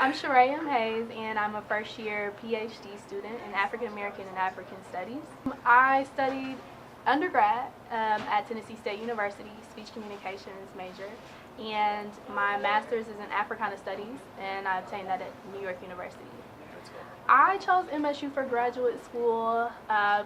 I'm Sherrae Hayes, and I'm a first-year PhD student in African American and African Studies. I studied undergrad at Tennessee State University, speech communications major, and my master's is in Africana Studies, and I obtained that at New York University. I chose MSU for graduate school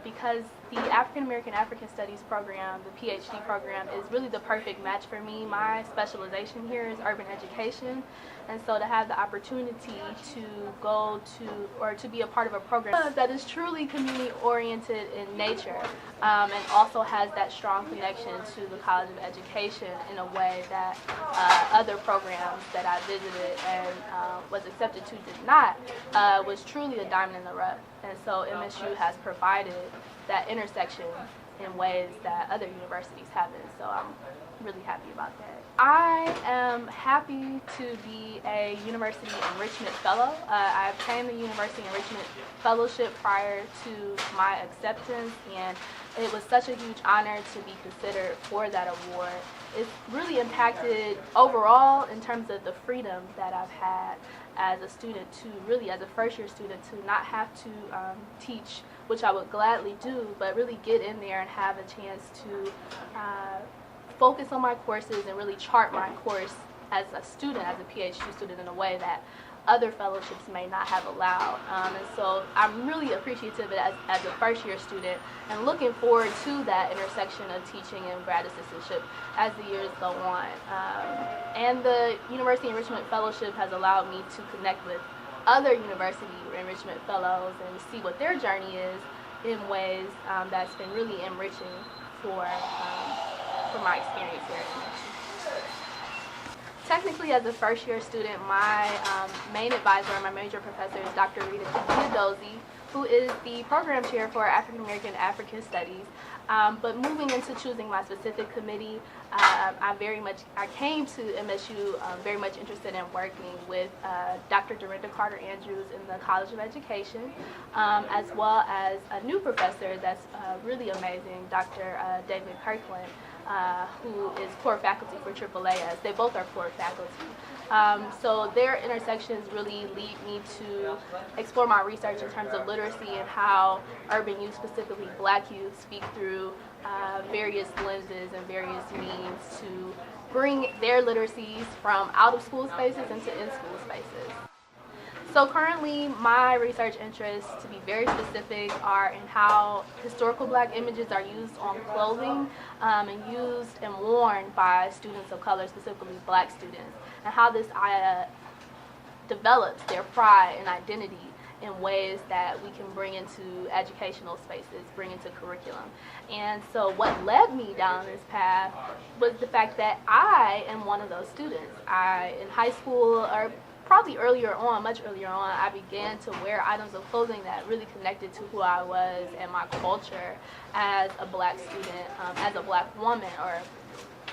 because the African American African Studies program, the PhD program, is really the perfect match for me. My specialization here is urban education, and so to have the opportunity to go to or to be a part of a program that is truly community oriented in nature and also has that strong connection to the College of Education in a way that other programs that I visited and was accepted to did not, was truly a diamond in the rough. And so MSU has provided that intersection in ways that other universities haven't. So I'm really happy about that. I am happy to be a University Enrichment Fellow. I obtained the University Enrichment Fellowship prior to my acceptance, and it was such a huge honor to be considered for that award. It's really impacted overall in terms of the freedom that I've had as a student to really, as a first-year student, to not have to teach, which I would gladly do, but really get in there and have a chance to focus on my courses and really chart my course as a student, as a PhD student, in a way that other fellowships may not have allowed. And so I'm really appreciative as a first-year student and looking forward to that intersection of teaching and grad assistantship as the years go on. And the University Enrichment Fellowship has allowed me to connect with other University Enrichment Fellows and see what their journey is in ways that's been really enriching for my experience here at MSU. Technically, as a first-year student, my main advisor, my major professor, is Dr. Rita Dozie, who is the program chair for African American African Studies. But moving into choosing my specific committee, I came to MSU very much interested in working with Dr. Dorinda Carter Andrews in the College of Education, as well as a new professor that's really amazing, Dr. David Kirkland, who is core faculty for AAAS. They both are core faculty. So their intersections really lead me to explore my research in terms of literacy and how urban youth, specifically Black youth, speak through various lenses and various means to bring their literacies from out-of-school spaces into in-school spaces. So currently, my research interests, to be very specific, are in how historical Black images are used on clothing and used and worn by students of color, specifically Black students, and how this develops their pride and identity in ways that we can bring into educational spaces, bring into curriculum. And so what led me down this path was the fact that I am one of those students. In high school, or probably earlier on, much earlier on, I began to wear items of clothing that really connected to who I was and my culture as a Black student, as a Black woman or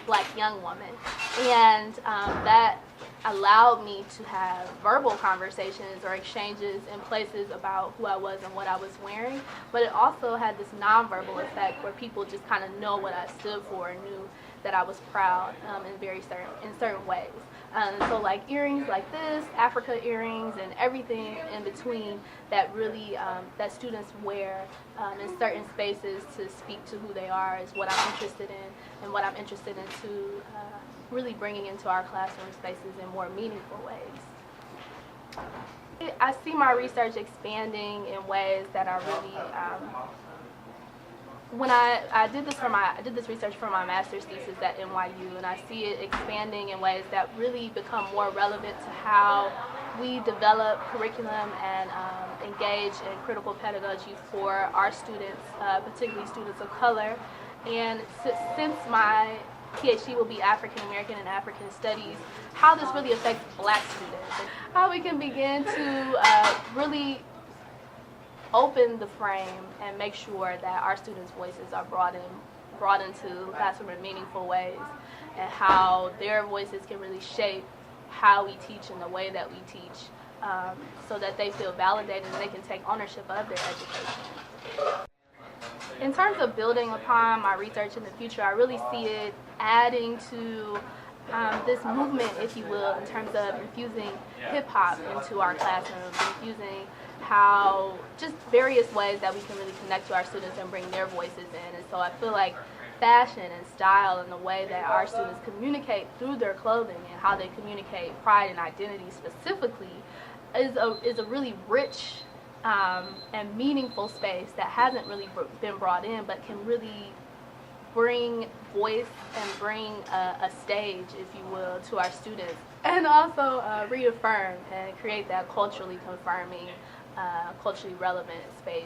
Black young woman. And that allowed me to have verbal conversations or exchanges in places about who I was and what I was wearing, but it also had this nonverbal effect where people just kind of know what I stood for and knew that I was proud in certain ways. So like earrings like this, Africa earrings, and everything in between that really that students wear in certain spaces to speak to who they are is what I'm interested in, and what I'm interested in to really bringing into our classroom spaces in more meaningful ways. I see my research expanding in ways that are really when I did this research for my master's thesis at NYU, and I see it expanding in ways that really become more relevant to how we develop curriculum and engage in critical pedagogy for our students, particularly students of color. And since my PhD will be African American and African Studies, how this really affects Black students, and how we can begin to really open the frame and make sure that our students' voices are brought into the classroom in meaningful ways, and how their voices can really shape how we teach and the way that we teach, so that they feel validated and they can take ownership of their education. In terms of building upon my research in the future, I really see it adding to this movement, if you will, in terms of infusing hip-hop into our classrooms, infusing how just various ways that we can really connect to our students and bring their voices in. And so I feel like fashion and style and the way that our students communicate through their clothing and how they communicate pride and identity specifically is a really rich and meaningful space that hasn't really been brought in, but can really bring voice and bring a stage, if you will, to our students, and also reaffirm and create that culturally confirming, culturally relevant space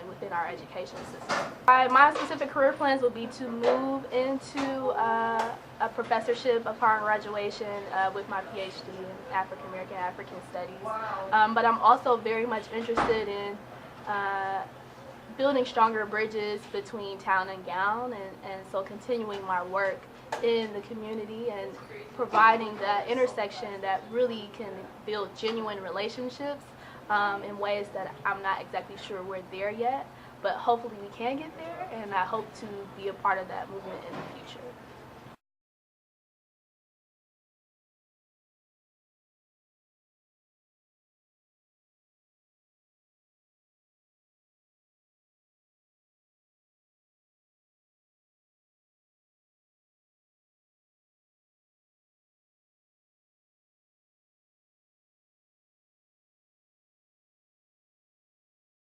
within our education system. My specific career plans will be to move into a professorship upon graduation with my PhD in African American and African Studies. But I'm also very much interested in building stronger bridges between town and gown, and so continuing my work in the community and providing that intersection that really can build genuine relationships in ways that I'm not exactly sure we're there yet, but hopefully we can get there, and I hope to be a part of that movement in the future.